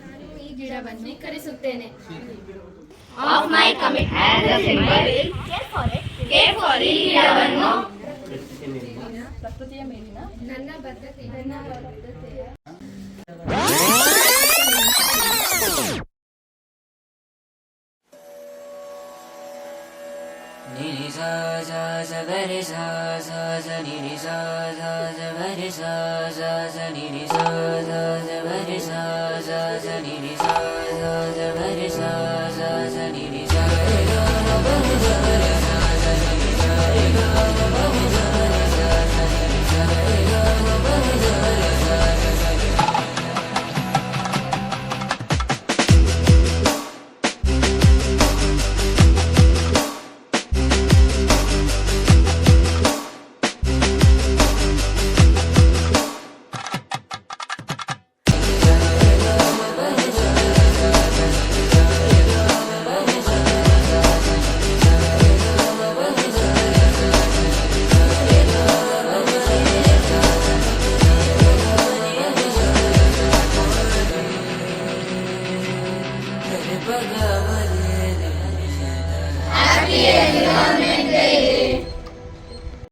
ನಾನು ಈ ಗಿಡವನ್ನು ಸ್ವೀಕರಿಸುತ್ತೇನೆ. Of my commit as a symbol care for ಈ ಗಿಡವನ್ನು ಪ್ರಕೃತಿಯ ಮೇಲಿನ ನನ್ನ ಬದ್ಧತೆಯ ni ni sa sa sa ga re sa sa sa ni ni sa sa sa ga re sa sa sa ni ni sa sa sa ga re sa sa sa ni ni sa sa sa ga re sa sa sa ni ni sa re ga ma ga re sa re sa sa ni ni sa re ga ma ga re sa re sa sa ni ni sa re ga ma ga re sa re sa sa ni Happy Environment Day.